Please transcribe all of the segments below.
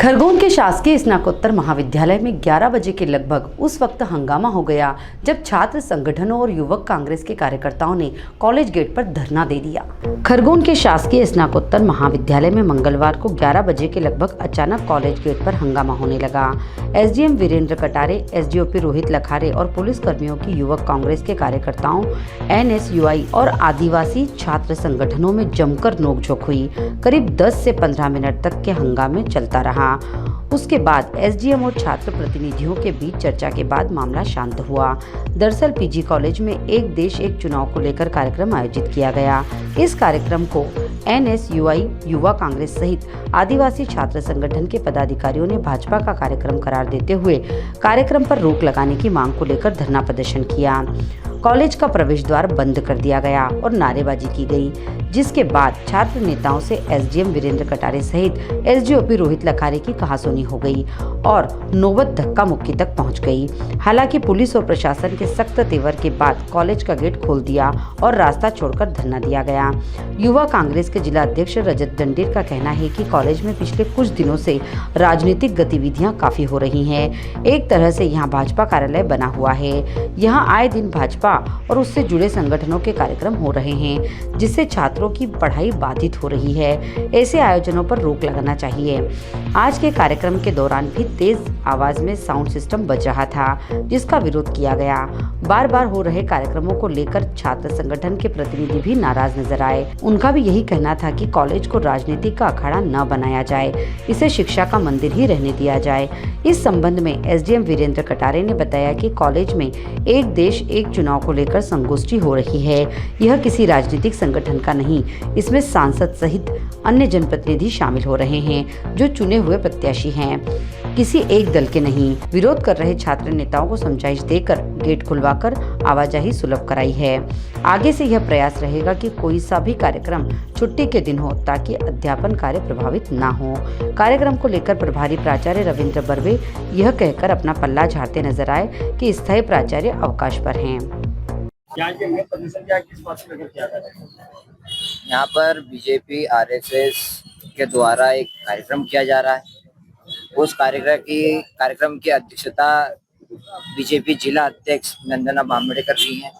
खरगोन के शासकीय स्नातकोत्तर महाविद्यालय में 11 बजे के लगभग उस वक्त हंगामा हो गया जब छात्र संगठनों और युवक कांग्रेस के कार्यकर्ताओं ने कॉलेज गेट पर धरना दे दिया। खरगोन के शासकीय स्नातकोत्तर महाविद्यालय में मंगलवार को 11 बजे के लगभग अचानक कॉलेज गेट पर हंगामा होने लगा। एसडीएम वीरेंद्र कटारे, एसडीओपी रोहित लखारे और पुलिस कर्मियों की युवक कांग्रेस के कार्यकर्ताओं, एनएसयूआई और आदिवासी छात्र संगठनों में जमकर नोकझोंक हुई। करीब 10 से 15 मिनट तक के हंगामे चलता रहा। उसके बाद एसडीएम और छात्र प्रतिनिधियों के बीच चर्चा के बाद मामला शांत हुआ। दरअसल पीजी कॉलेज में एक देश एक चुनाव को लेकर कार्यक्रम आयोजित किया गया। इस कार्यक्रम को एनएसयूआई, युवा कांग्रेस सहित आदिवासी छात्र संगठन के पदाधिकारियों ने भाजपा का कार्यक्रम करार देते हुए कार्यक्रम पर रोक लगाने की मांग को लेकर धरना प्रदर्शन किया। कॉलेज का प्रवेश द्वार बंद कर दिया गया और नारेबाजी की गई, जिसके बाद छात्र नेताओं से एसडीएम वीरेंद्र कटारे सहित एसडीओपी रोहित लखारे की कहासुनी हो गई और नौबत धक्का मुक्की तक पहुंच गई। हालांकि पुलिस और प्रशासन के सख्त तेवर के बाद कॉलेज का गेट खोल दिया और रास्ता छोड़कर धरना दिया गया। युवा कांग्रेस के जिला अध्यक्ष रजत डंडेर का कहना है कि कॉलेज में पिछले कुछ दिनों से राजनीतिक गतिविधियां काफी हो रही हैं। एक तरह से यहाँ भाजपा कार्यालय बना हुआ है। यहाँ आए दिन भाजपा और उससे जुड़े संगठनों के कार्यक्रम हो रहे हैं, जिससे छात्रों की पढ़ाई बाधित हो रही है। ऐसे आयोजनों पर रोक लगाना चाहिए। आज के कार्यक्रम के दौरान भी तेज आवाज में साउंड सिस्टम बज रहा था, जिसका विरोध किया गया। बार बार हो रहे कार्यक्रमों को लेकर छात्र संगठन के प्रतिनिधि भी नाराज नजर आए। उनका भी यही कहना था कि कॉलेज को राजनीति का अखाड़ा न बनाया जाए, इसे शिक्षा का मंदिर ही रहने दिया जाए। इस संबंध में एसडीएम वीरेंद्र कटारे ने बताया कि कॉलेज में एक देश एक चुनाव को लेकर संगोष्ठी हो रही है। यह किसी राजनीतिक संगठन का नहीं, इसमें सांसद सहित अन्य जनप्रतिनिधि शामिल हो रहे हैं जो चुने हुए प्रत्याशी हैं, किसी एक दल के नहीं। विरोध कर रहे छात्र नेताओं को समझाइश देकर गेट खुलवाकर आवाजाही सुलभ कराई है। आगे से यह प्रयास रहेगा कि कोई सा भी कार्यक्रम छुट्टी के दिन हो, ताकि अध्यापन कार्य प्रभावित न हो। कार्यक्रम को लेकर प्रभारी प्राचार्य रविंद्र बर्वे यह कहकर अपना पल्ला झाड़ते नजर आए कि स्थायी प्राचार्य अवकाश पर हैं। यहाँ पर बीजेपी आरएसएस के द्वारा एक कार्यक्रम किया जा रहा है। उस कार्यक्रम की अध्यक्षता बीजेपी जिला अध्यक्ष नंदना बामड़े कर रही हैं।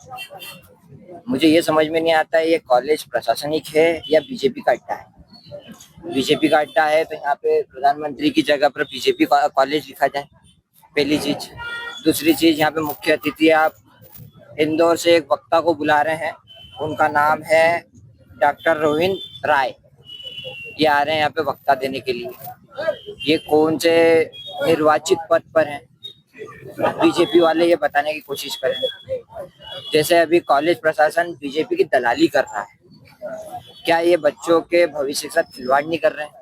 मुझे ये समझ में नहीं आता है ये कॉलेज प्रशासनिक है या बीजेपी का अड्डा है। बीजेपी का अड्डा है तो यहाँ पे प्रधानमंत्री की जगह पर बीजेपी कॉलेज लिखा जाए, पहली चीज। दूसरी चीज, यहाँ पे मुख्य अतिथि आप इंदौर से एक वक्ता को बुला रहे हैं, उनका नाम है डॉक्टर रोहित राय। ये आ रहे हैं यहाँ पे वक्ता देने के लिए। ये कौन से निर्वाचित पद पर हैं, बीजेपी वाले ये बताने की कोशिश करें। जैसे अभी कॉलेज प्रशासन बीजेपी की दलाली कर रहा है, क्या ये बच्चों के भविष्य के साथ खिलवाड़ नहीं कर रहे हैं?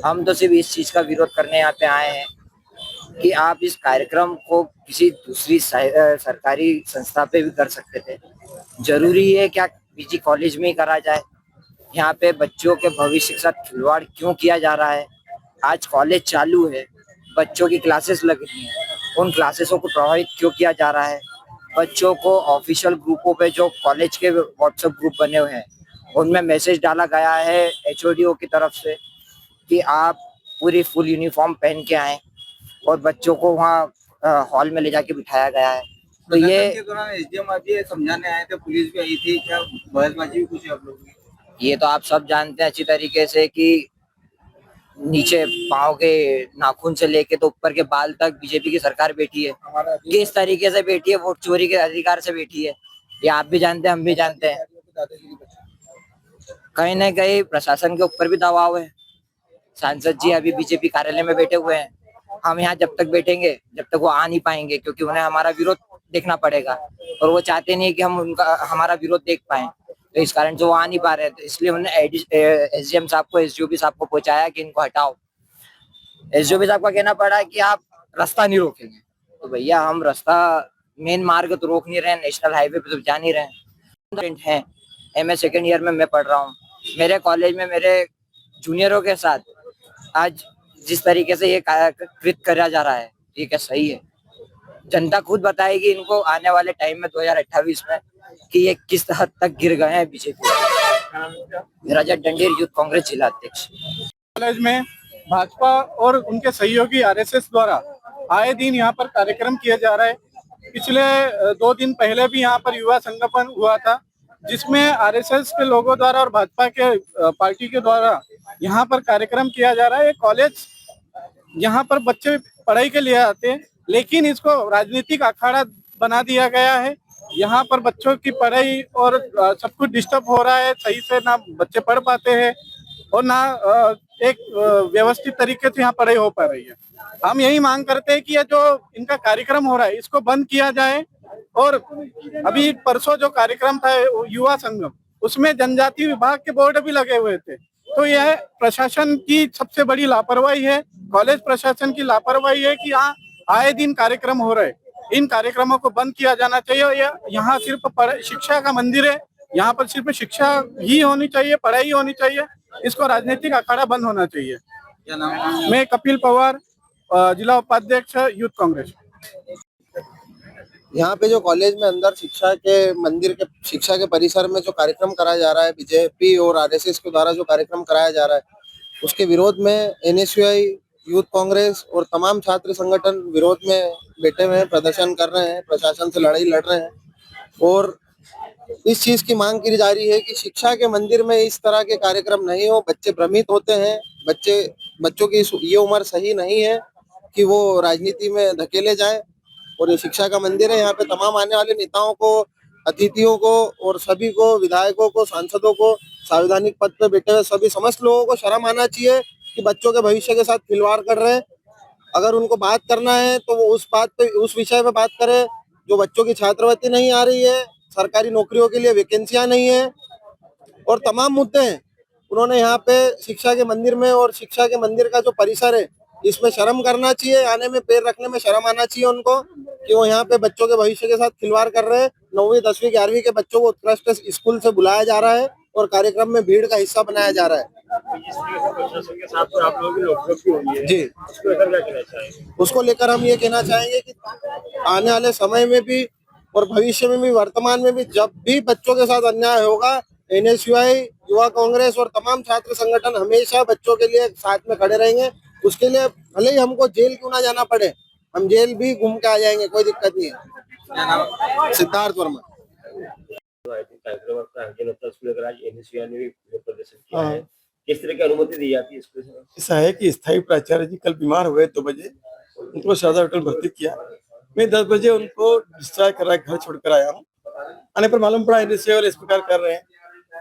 हम तो सिर्फ इस चीज का विरोध करने यहाँ पे आए हैं कि आप इस कार्यक्रम को किसी दूसरी सरकारी संस्था पे भी कर सकते थे। जरूरी है क्या पीजी कॉलेज में ही करा जाए? यहाँ पे बच्चों के भविष्य के साथ खिलवाड़ क्यों किया जा रहा है? आज कॉलेज चालू है, बच्चों की क्लासेस लग रही हैं, उन क्लासेसों को प्रभावित क्यों किया जा रहा है? बच्चों को ऑफिशियल ग्रुपों पे जो कॉलेज के व्हाट्सएप ग्रुप बने हुए हैं, उनमें मैसेज डाला गया है एचओडीओ की तरफ से कि आप पूरी फुल यूनिफॉर्म पहन के आए, और बच्चों को वहाँ हॉल में ले जाके बिठाया गया है। तो ये के दौरान एसडीएम अभी समझाने आए थे, पुलिस भी आई थी, क्या बहसबाजी भी कुछ आप लोगों की? ये तो आप सब जानते हैं अच्छी तरीके से कि नीचे पाँव के नाखून से लेके तो ऊपर के बाल तक बीजेपी की सरकार बैठी है। किस तरीके से बैठी है? वोट चोरी के अधिकार से बैठी है। ये आप भी जानते हैं, हम भी जानते हैं। कहीं ना कहीं प्रशासन के ऊपर भी दबाव है। सांसद जी अभी बीजेपी कार्यालय में बैठे हुए हैं। हम यहाँ जब तक बैठेंगे जब तक वो आ नहीं पाएंगे, क्योंकि उन्हें हमारा विरोध देखना पड़ेगा और वो चाहते नहीं कि हम हमारा विरोध देख पाए। तो इस कारण से वो आ नहीं पा रहे, तो इसलिए उन्होंने एसडीएम साहब को, एसडीओपी साहब को पहुंचाया कि इनको हटाओ। एसडीओपी साहब का कहना पड़ा कि आप रास्ता नहीं रोकेंगे। तो भैया हम रास्ता, मेन मार्ग तो रोक नहीं रहे, नेशनल हाईवे पे तो जा नहीं रहे हैं। एमए सेकेंड ईयर में मैं पढ़ रहा हूँ। मेरे कॉलेज में मेरे जूनियरों के साथ आज जिस तरीके से ये कृत करा जा रहा है, ये क्या सही है? जनता खुद बताएगी इनको आने वाले टाइम में 2028 में कि ये किस हद तक गिर गए हैं बीजेपी। रजत डंडेर, यूथ कांग्रेस जिला अध्यक्ष। कॉलेज में भाजपा और उनके सहयोगी आरएसएस द्वारा आए दिन यहाँ पर कार्यक्रम किया जा रहा है। पिछले 2 दिन पहले भी यहाँ पर युवा संगठन हुआ था, जिसमें आरएसएस के लोगों द्वारा और भाजपा के पार्टी के द्वारा यहाँ पर कार्यक्रम किया जा रहा है। ये कॉलेज, यहाँ पर बच्चे पढ़ाई के लिए आते हैं, लेकिन इसको राजनीतिक अखाड़ा बना दिया गया है। यहाँ पर बच्चों की पढ़ाई और सब कुछ डिस्टर्ब हो रहा है, सही से ना बच्चे पढ़ पाते हैं और ना एक व्यवस्थित तरीके से यहाँ पढ़ाई हो पा रही है। हम यही मांग करते हैं कि ये जो इनका कार्यक्रम हो रहा है इसको बंद किया जाए। और अभी परसों जो कार्यक्रम था युवा संगम, उसमें जनजाति विभाग के बोर्ड भी लगे हुए थे। तो यह प्रशासन की सबसे बड़ी लापरवाही है, कॉलेज प्रशासन की लापरवाही है कि यहाँ आए दिन कार्यक्रम हो रहे। इन कार्यक्रमों को बंद किया जाना चाहिए। यहाँ सिर्फ शिक्षा का मंदिर है, यहाँ पर सिर्फ शिक्षा ही होनी चाहिए, पढ़ाई होनी चाहिए। इसको राजनीतिक अखाड़ा बंद होना चाहिए। क्या नाम है? मैं कपिल पवार, जिला उपाध्यक्ष यूथ कांग्रेस। यहाँ पे जो कॉलेज में अंदर शिक्षा के परिसर में जो कार्यक्रम कराया जा रहा है, बीजेपी और आरएसएस के द्वारा जो कार्यक्रम कराया जा रहा है, उसके विरोध में एनएसयूआई, यूथ कांग्रेस और तमाम छात्र संगठन विरोध में बैठे हुए हैं, प्रदर्शन कर रहे हैं, प्रशासन से लड़ाई लड़ रहे हैं। और इस चीज की मांग की जा रही है कि शिक्षा के मंदिर में इस तरह के कार्यक्रम नहीं हो। बच्चे भ्रमित होते हैं, बच्चों की ये उम्र सही नहीं है कि वो राजनीति में धकेले जाए। और ये शिक्षा का मंदिर है, यहाँ पे तमाम आने वाले नेताओं को, अतिथियों को और सभी को, विधायकों को, सांसदों को, संवैधानिक पद पे बैठे हुए सभी समस्त लोगों को शर्म आना चाहिए कि बच्चों के भविष्य के साथ खिलवाड़ कर रहे हैं। अगर उनको बात करना है तो वो उस विषय पे बात करें। जो बच्चों की छात्रवृत्ति नहीं आ रही है, सरकारी नौकरियों के लिए वैकेंसियां नहीं है और तमाम मुद्दे हैं। उन्होंने यहाँ पे शिक्षा के मंदिर में और शिक्षा के मंदिर का जो परिसर है, इसमें शर्म करना चाहिए, आने में पैर रखने में शर्म आना चाहिए उनको कि वो यहाँ पे बच्चों के भविष्य के साथ खिलवाड़ कर रहे हैं। 9वीं 10वीं 11वीं के बच्चों को उत्कृष्ट स्कूल से बुलाया जा रहा है और कार्यक्रम में भीड़ का हिस्सा बनाया जा रहा है। जी, उसको लेकर हम ये कहना चाहेंगे कि आने वाले समय में भी और भविष्य में भी, वर्तमान में भी, जब भी बच्चों के साथ अन्याय होगा, एनएसयूआई, युवा कांग्रेस और तमाम छात्र संगठन हमेशा बच्चों के लिए साथ में खड़े रहेंगे। उसके लिए भले ही हमको जेल क्यों ना जाना पड़े, हम जेल भी घूम के आ जाएंगे, कोई दिक्कत नहीं है। सिद्धार्थ वर्मा। कार्यक्रम का आयोजन होता है, उसको लेकर आज एनएसयूआई ने भी प्रदर्शन किया है। किस तरह की अनुमति दी जाती है इसको? ऐसा है कि स्थायी प्राचार्य जी कल बीमार हुए 2 बजे, उनको सादा होटल भर्ती किया। मैं 10 बजे उनको डिस्चार्ज करा घर छोड़कर आया हूँ। आने पर मालूम पड़ा एनएसयूआई वाले इस प्रकार कर रहे हैं,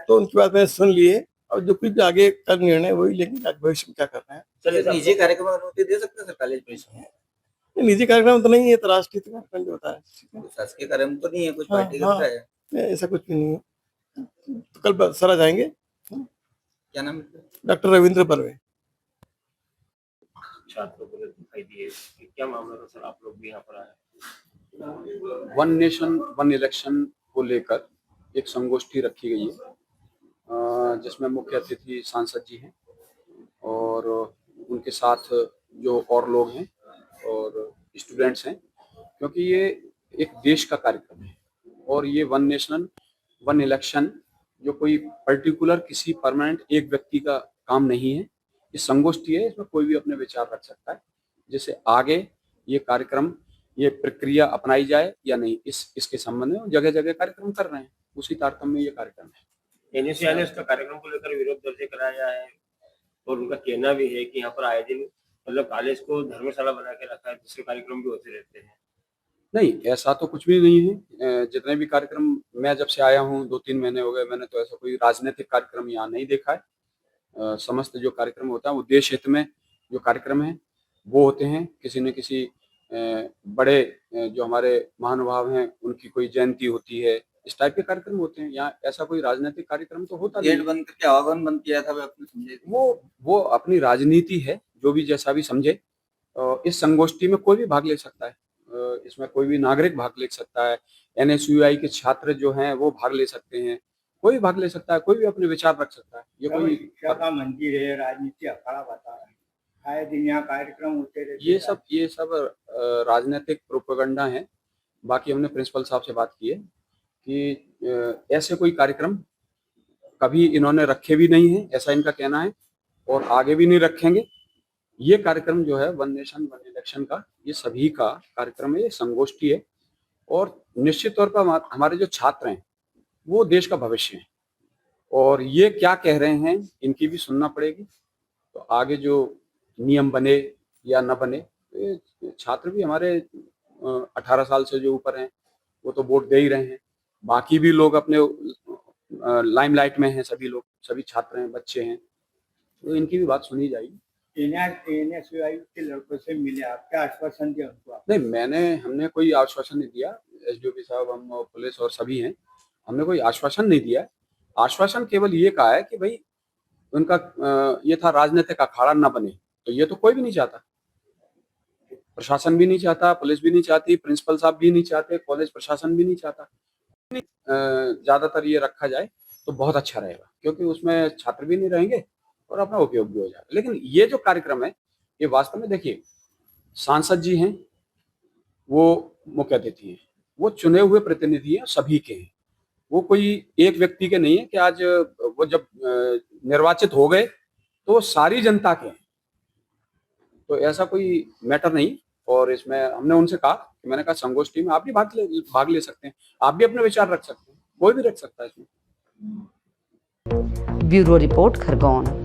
तो उनकी बात मैंने सुन ली है। और जो कुछ आगे का निर्णय वही लेंगे, आज भविष्य में क्या करना है। चलिए, निजी कार्यक्रम अनुमति दे सकते हैं सर कॉलेज में? निजी कार्यक्रम तो नहीं है, तो राष्ट्रीय कार्यक्रम जो होता है। शासकीय कार्यक्रम तो नहीं है, कुछ पार्टी का है? ऐसा कुछ भी नहीं है। तो कल सर जाएंगे। क्या नाम है? डॉक्टर रविंद्र बर्वे। छात्रों को दिखाई दिए, क्या मामला था सर? आप लोग भी यहाँ पर आए। वन नेशन वन इलेक्शन को लेकर एक संगोष्ठी रखी गई है, जिसमें मुख्य अतिथि सांसद जी हैं और उनके साथ जो और लोग हैं और स्टूडेंट्स हैं, क्योंकि ये एक देश का कार्यक्रम है और ये वन नेशन वन इलेक्शन जो कोई पर्टिकुलर किसी परमानेंट एक व्यक्ति का काम नहीं है। ये संगोष्ठी है, इसमें कोई भी अपने विचार रख सकता है, जिससे आगे ये कार्यक्रम, ये प्रक्रिया अपनाई जाए या नहीं, इसके संबंध में जगह जगह कार्यक्रम कर रहे हैं। उसी तारतम्य में ये कार्यक्रम है। एनएसयूआई ने इसका कार्यक्रम को लेकर विरोध दर्ज कराया है और उनका कहना भी है कि यहाँ पर आए दिन मतलब कॉलेज को धर्मशाला बना के रखा है, दूसरे कार्यक्रम भी होते रहते हैं। नहीं, ऐसा तो कुछ भी नहीं है। जितने भी कार्यक्रम मैं जब से आया हूँ, 2-3 महीने हो गए, मैंने तो ऐसा कोई राजनीतिक कार्यक्रम यहाँ नहीं देखा है। समस्त जो कार्यक्रम होता है वो देश हित में जो कार्यक्रम है वो होते हैं। किसी न किसी बड़े जो हमारे महानुभाव हैं उनकी कोई जयंती होती है, इस टाइप के कार्यक्रम होते हैं। यहाँ ऐसा कोई राजनीतिक कार्यक्रम तो होता नहीं। गेट बंद करके आह्वान बंद किया था, आपने समझे? वो अपनी राजनीति है, जो भी जैसा भी समझे। इस संगोष्ठी में कोई भी भाग ले सकता है, इसमें कोई भी नागरिक भाग ले सकता है। एनएसयूआई के छात्र जो हैं वो भाग ले सकते हैं, कोई भाग ले सकता है, कोई भी अपने विचार रख सकता है। ये कोई शिक्षा का मंदिर है, राजनीति अखाड़ा बता है, आए दिन यहाँ कार्यक्रम होते रहते। ये सब राजनीतिक प्रोपेगेंडा है। बाकी हमने प्रिंसिपल साहब से बात की है कि ऐसे कोई कार्यक्रम कभी इन्होंने रखे भी नहीं है, ऐसा इनका कहना है, और आगे भी नहीं रखेंगे। ये कार्यक्रम जो है वन नेशन वन इलेक्शन का, ये सभी का कार्यक्रम है, ये संगोष्ठी है। और निश्चित तौर पर हमारे जो छात्र हैं वो देश का भविष्य है, और ये क्या कह रहे हैं इनकी भी सुनना पड़ेगी। तो आगे जो नियम बने या न बने, तो ये छात्र भी हमारे 18 साल से जो ऊपर हैं वो तो वोट दे ही रहे हैं। बाकी भी लोग अपने लाइमलाइट में हैं, सभी लोग, सभी छात्र हैं, बच्चे हैं, तो इनकी भी बात सुनी जाएगी। एनएसयूआई के लड़कों से मिले, आप क्या आश्वासन दिया उनको? नहीं, हमने कोई आश्वासन नहीं दिया। एसडीओपी साहब, हम पुलिस और सभी हैं, हमने कोई आश्वासन नहीं दिया। आश्वासन केवल ये कहा है कि भाई उनका ये था राजनीतिक अखाड़ा ना बने, तो ये तो कोई भी नहीं चाहता, प्रशासन भी नहीं चाहता, पुलिस भी नहीं चाहती, प्रिंसिपल साहब भी नहीं चाहते, कॉलेज प्रशासन भी नहीं चाहता। ज्यादातर ये रखा जाए तो बहुत अच्छा रहेगा, क्योंकि उसमें छात्र भी नहीं रहेंगे और अपना उपयोग भी हो जाएगा। लेकिन ये जो कार्यक्रम है, ये वास्तव में देखिए, सांसद जी हैं, वो मुख्य अतिथि हैं, वो चुने हुए प्रतिनिधि हैं, सभी के हैं, वो कोई एक व्यक्ति के नहीं है कि आज वो जब निर्वाचित हो गए तो वो सारी जनता के हैं। तो ऐसा कोई मैटर नहीं। और इसमें हमने उनसे कहा कि, मैंने कहा संगोष्ठी में आप भी भाग ले सकते हैं, आप भी अपने विचार रख सकते हैं, कोई भी रख सकता है इसमें। Bureau report, Khargone.